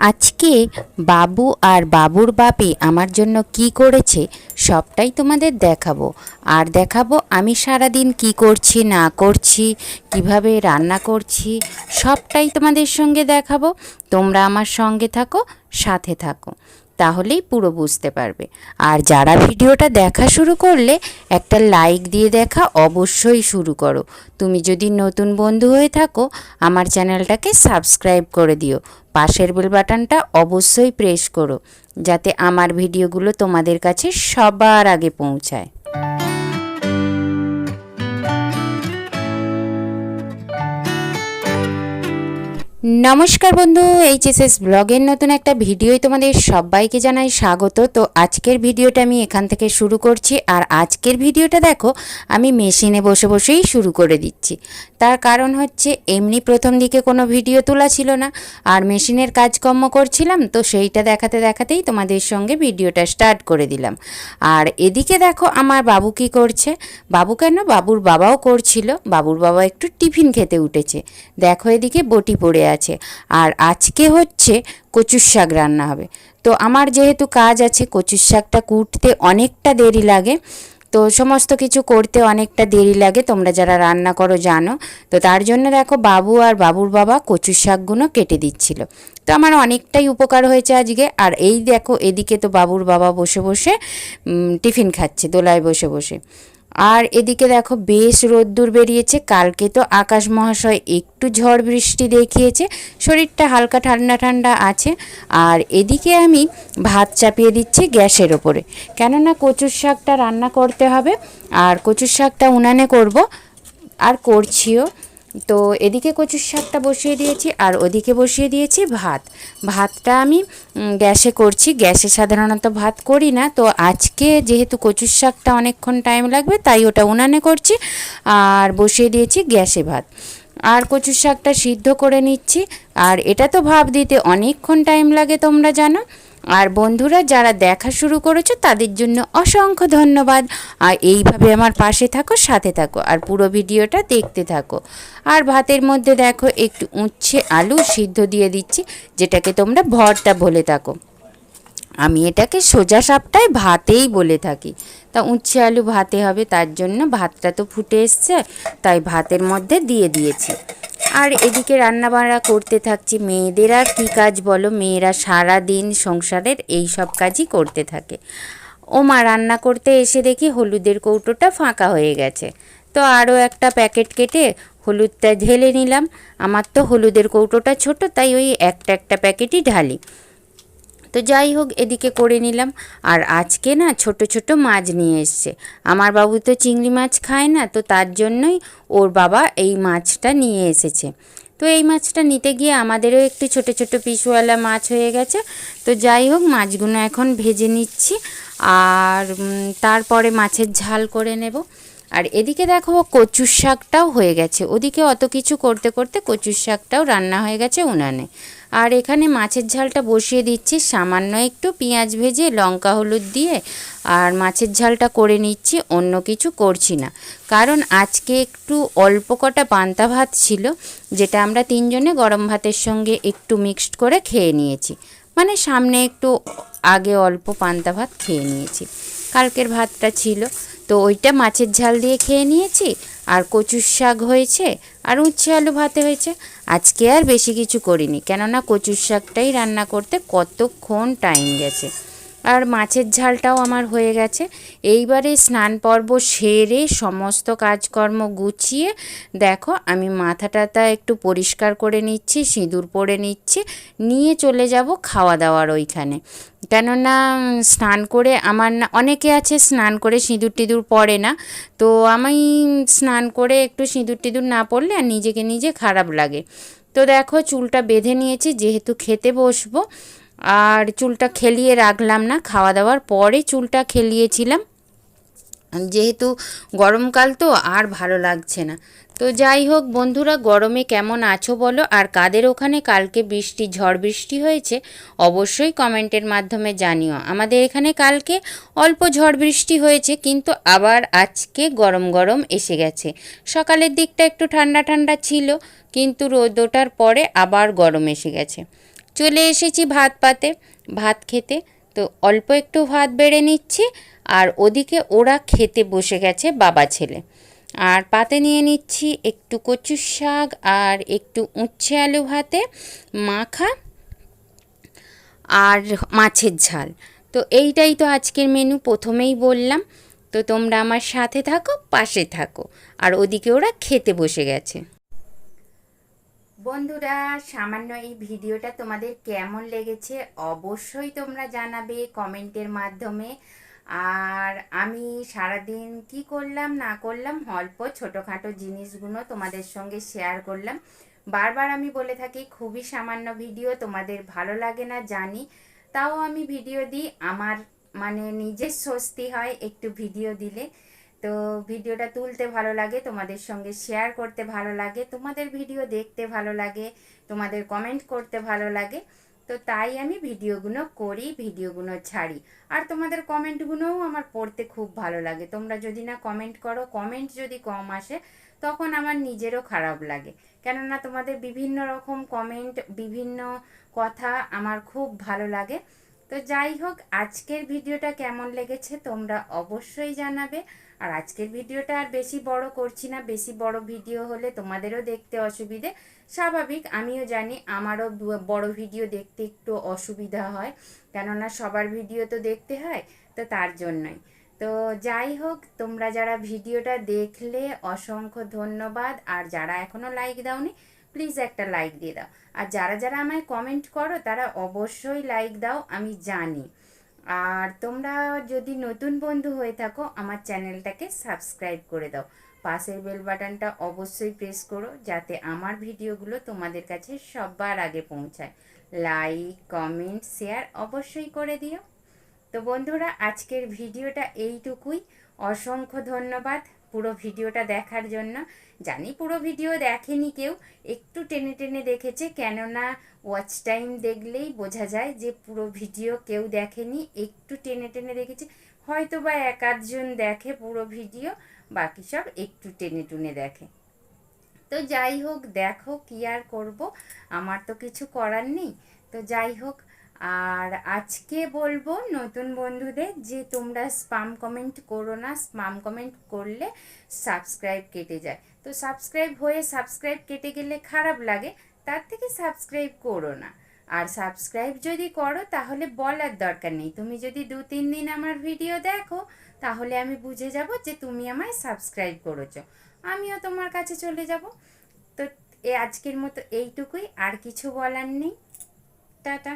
আজকে বাবু আর বাবুর বাপি আমার জন্য কি করেছে সবটাই তোমাদের দেখাবো। আর দেখাবো আমি সারাদিন কি করছি না করছি, কিভাবে রান্না করছি, সবটাই তোমাদের সঙ্গে দেখাবো। তোমরা আমার সঙ্গে থাকো, সাথে থাকো, তাহলেই পুরো বুঝতে পারবে। আর যারা ভিডিওটা দেখা শুরু করলে একটা লাইক দিয়ে দেখা অবশ্যই শুরু করো। তুমি যদি নতুন বন্ধু হয়ে থাকো আমার চ্যানেলটাকে সাবস্ক্রাইব করে দিও, পাশের বেল বাটনটা অবশ্যই প্রেস করো যাতে আমার ভিডিওগুলো তোমাদের কাছে সবার আগে পৌঁছায়। নমস্কার বন্ধু, এইচএসএস ব্লগের নতুন একটা ভিডিওয় তোমাদের সবাইকে জানাই স্বাগত। তো আজকের ভিডিওটা আমি এখান থেকে শুরু করছি। আর আজকের ভিডিওটা দেখো আমি মেশিনে বসে বসেই শুরু করে দিচ্ছি। তার কারণ হচ্ছে এমনি প্রথম দিকে কোনো ভিডিও তোলা ছিল না, আর মেশিনের কাজকর্ম করছিলাম, তো সেইটা দেখাতে দেখাতেই তোমাদের সঙ্গে ভিডিওটা স্টার্ট করে দিলাম। আর এদিকে দেখো আমার বাবু কি করছে, বাবু কেন বাবুর বাবাও করছিল। বাবুর বাবা একটু টিফিন খেতে উঠেছে, দেখো এদিকে বটি পড়ে আছে। আর আজকে হচ্ছে কচুর শাক রান্না হবে। তো আমার যেহেতু কাজ আছে, কচুর শাকটা কুটতে অনেকটা দেরি লাগে, তো সমস্ত কিছু করতে অনেকটা দেরি লাগে, তোমরা যারা রান্না করো জানো। তো তার জন্য দেখো বাবু আর বাবুর বাবা কচুর শাকগুলো কেটে দিচ্ছিল। তো আমার অনেকটাই উপকার হয়েছে আজকে। আর এই দেখো এদিকে তো বাবুর বাবা বসে বসে টিফিন খাচ্ছে দোলায় বসে বসে। আর এদিকে দেখো বেশ রোদ্দুর বেরিয়েছে। কালকে তো আকাশ মহাশয় একটু ঝড় বৃষ্টি দেখিয়েছে, শরীরটা হালকা ঠান্ডা ঠান্ডা আছে। আর এদিকে আমি ভাত চাপিয়ে দিচ্ছি গ্যাসের ওপরে, কেননা কচুর শাকটা রান্না করতে হবে। আর কচুর শাকটা উনানে করব, আর করছিও। তো এদিকে কচুর শাকটা বসিয়ে দিয়েছি, আর ওদিকে বসিয়ে দিয়েছি ভাত। ভাতটা আমি গ্যাসে করছি, গ্যাসে সাধারণত ভাত করি না। তো আজকে যেহেতু কচুর শাকটা অনেকক্ষণ টাইম লাগবে, তাই ওটা উনানে করছি, আর বসিয়ে দিয়েছি গ্যাসে ভাত। আর কচুর শাকটা সিদ্ধ করে নিচ্ছি। আর এটা তো ভাপ দিতে অনেকক্ষণ টাইম লাগে, তোমরা জানো। আর বন্ধুরা যারা দেখা শুরু করেছো তাদের জন্য অসংখ্য ধন্যবাদ। আর এইভাবে আমার পাশে থাকো, সাথে থাকো, আর পুরো ভিডিওটা দেখতে থাকো। আর ভাতের মধ্যে দেখো একটু উচ্ছে আলু সিদ্ধ দিয়ে দিচ্ছি, যেটাকে তোমরা ভর্তা বলে থাকো। আমি এটাকে সোজা সাপটায় ভাতেই বলে থাকি। তা উচ্ছে আলু ভাতে হবে, তার জন্য ভাতটা তো ফুটে এসছে, তাই ভাতের মধ্যে দিয়ে দিয়েছি। আর এদিকে রান্নাবান্না করতে থাকছি। মেয়েদের আর কী কাজ বলো, মেয়েরা সারা দিন সংসারের এই সব কাজই করতে থাকে। ও মা, রান্না করতে এসে দেখি হলুদের কৌটোটা ফাঁকা হয়ে গেছে। তো আরও একটা প্যাকেট কেটে হলুদটা ঢেলে নিলাম। আমার তো হলুদের কৌটোটা ছোট, তাই ওই একটা একটা প্যাকেটই ঢালি। তো যাই হোক এদিকে করে নিলাম। আর আজকে না ছোট ছোট মাছ নিয়ে এসছে। আমার বাবু তো চিংড়ি মাছ খায় না, তো তার জন্যই ওর বাবা এই মাছটা নিয়ে এসেছে। তো এই মাছটা নিতে গিয়ে আমাদেরও একটু ছোট ছোট পিসওয়ালা মাছ হয়ে গেছে। তো যাই হোক মাছগুলো এখন ভেজে নিচ্ছি, আর তারপরে মাছের ঝাল করে নেব। আর এদিকে দেখো কচুর শাকটাও হয়ে গেছে। ওদিকে অত কিছু করতে করতে কচুর শাকটাও রান্না হয়ে গেছে উনানে। আর এখানে মাছের ঝালটা বসিয়ে দিচ্ছি, সামান্য একটু পেঁয়াজ ভেজে লঙ্কা হলুদ দিয়ে আর মাছের ঝালটা করে নিচ্ছি, অন্য কিছু করছি না। কারণ আজকে একটু অল্প কটা পান্তা ভাত ছিল, যেটা আমরা তিনজনে গরম ভাতের সঙ্গে একটু মিক্সড করে খেয়ে নিয়েছি। মানে সামনে একটু আগে অল্প পান্তা ভাত খেয়ে নিয়েছি, কালকের ভাতটা ছিল, তো ওইটা মাছের ঝাল দিয়ে খেয়ে নিয়েছি। আর কচুর শাক হয়েছে, আর উচ্ছে আলু ভাতে হয়েছে। আজকে আর বেশি কিছু করিনি, কেননা কচুর শাকটাই রান্না করতে কতক্ষণ টাইম গেছে। আর মাছের ঝালটাও আমার হয়ে গেছে। এইবারে স্নান পর্ব সেরে সমস্ত কাজকর্ম গুছিয়ে দেখো আমি মাথা টাথা একটু পরিষ্কার করে নিচ্ছি, সিঁদুর পরে নিচ্ছি, নিয়ে চলে যাব খাওয়া দাওয়ার ওইখানে। কেননা স্নান করে আমার না, অনেকে আছে স্নান করে সিঁদুর টিঁদুর পরে না, তো আমি স্নান করে একটু সিঁদুর টিঁদুর না পরলে আর নিজেকে নিজে খারাপ লাগে। তো দেখো চুলটা বেঁধে নিয়েছি, যেহেতু খেতে বসবো। আর চুলটা খেলিয়ে রাখলাম না, খাওয়া দাওয়ার পরে চুলটা খেলিয়েছিলাম, যেহেতু গরমকাল তো আর ভালো লাগছে না। তো যাই হোক বন্ধুরা, গরমে কেমন আছো বলো, আর কাদের ওখানে কালকে বৃষ্টি ঝড় বৃষ্টি হয়েছে অবশ্যই কমেন্টের মাধ্যমে জানিও। আমাদের এখানে কালকে অল্প ঝড় বৃষ্টি হয়েছে, কিন্তু আবার আজকে গরম গরম এসে গেছে। সকালের দিকটা একটু ঠান্ডা ঠান্ডা ছিল, কিন্তু রোদ ওঠার পরে আবার গরম এসে গেছে। চলে এসেছি ভাত পাতে, ভাত খেতে। তো অল্প একটু ভাত বেড়ে নিচ্ছি, আর ওদিকে ওরা খেতে বসে গেছে বাবা ছেলে। আর পাতে নিয়ে নিচ্ছি একটু কচুর শাক আর একটু উচ্ছে আলু ভাতে মাখা আর মাছের ঝাল। তো এইটাই তো আজকের মেনু, প্রথমেই বললাম। তো তোমরা আমার সাথে থাকো, পাশে থাকো। আর ওদিকে ওরা খেতে বসে গেছে। বন্ধুরা, সামান্য এই ভিডিওটা তোমাদের কেমন লেগেছে অবশ্যই তোমরা জানাবে কমেন্টের মাধ্যমে। আর আমি সারাদিন কি করলাম না করলাম অল্প ছোটোখাটো জিনিসগুলো তোমাদের সঙ্গে শেয়ার করলাম। বারবার আমি বলে থাকি খুবই সামান্য ভিডিও, তোমাদের ভালো লাগে না জানি, তাও আমি ভিডিও দিই। আমার মানে নিজের স্বস্তি হয় একটু ভিডিও দিলে। তো ভিডিওটা তুলতে ভালো লাগে, তোমাদের সঙ্গে শেয়ার করতে ভালো লাগে, তোমাদের ভিডিও দেখতে ভালো লাগে, তোমাদের কমেন্ট করতে ভালো লাগে। তো তাই আমি ভিডিওগুলো করি, ভিডিওগুলো ছাড়ি। আর তোমাদের কমেন্টগুলোও আমার পড়তে খুব ভালো লাগে। তোমরা যদি না কমেন্ট করো, কমেন্ট যদি কম আসে, তখন আমার নিজেরও খারাপ লাগে। কেননা তোমাদের বিভিন্ন রকম কমেন্ট, বিভিন্ন কথা আমার খুব ভালো লাগে। তো যাই হোক, আজকের ভিডিওটা কেমন লেগেছে তোমরা অবশ্যই জানাবে। আর আজকের ভিডিওটা আর বেশি বড় করছি না, বেশি বড় ভিডিও হলে তোমাদেরও দেখতে অসুবিধে, স্বাভাবিক। আমিও জানি আমারও বড় ভিডিও দেখতে একটু অসুবিধা হয়, কেননা সবার ভিডিও তো দেখতে হয়, তো তার জন্যই। তো যাই হোক, তোমরা যারা ভিডিওটা দেখলে অসংখ্য ধন্যবাদ। আর যারা এখনও লাইক দাওনি, প্লিজ একটা লাইক দিয়ে দাও। আর যারা যারা আমায় কমেন্ট করো তারা অবশ্যই লাইক দাও, আমি জানি। আর তোমরা যদি নতুন বন্ধু হয়ে থাকো, আমার চ্যানেলটাকে সাবস্ক্রাইব করে দাও। পাশের বেল বাটনটা অবশ্যই প্রেস করো, যাতে আমার ভিডিওগুলো তোমাদের কাছে সবার আগে পৌঁছায়। লাইক, কমেন্ট, শেয়ার অবশ্যই করে দিও। তো বন্ধুরা, আজকের ভিডিওটা এইটুকুই। অসংখ্য ধন্যবাদ পুরো ভিডিওটা দেখার জন্য। জানি পুরো ভিডিও দেখেনি কেউ, একটু টেনে টেনে দেখেছে, কেননা ওয়াচ টাইম দেখলেই বোঝা যায় যে পুরো ভিডিও কেউ দেখেনি, একটু টেনে টেনে দেখেছে। হয়তো বা এক আধজন দেখে পুরো ভিডিও, বাকি সব একটু টেনে টুনে দেখে। তো যাই হোক, দেখো কি আর করব, আমার তো কিছু করার নেই। তো যাই হোক, আর আজকে বলবো নতুন বন্ধুদের যে তোমরা স্পাম কমেন্ট করো না। স্পাম কমেন্ট করলে সাবস্ক্রাইব কেটে যায়। তো সাবস্ক্রাইব কেটে গেলে খারাপ লাগে, তার থেকে সাবস্ক্রাইব করো না। আর সাবস্ক্রাইব যদি করো তাহলে বলার দরকার নেই, তুমি যদি 2-3 দিন আমার ভিডিও দেখো তাহলে আমি বুঝে যাব যে তুমি আমায় সাবস্ক্রাইব করেছো, আমিও তোমার কাছে চলে যাব। তো আজকের মতো এইটুকুই, আর কিছু বলার নেই। টাটা।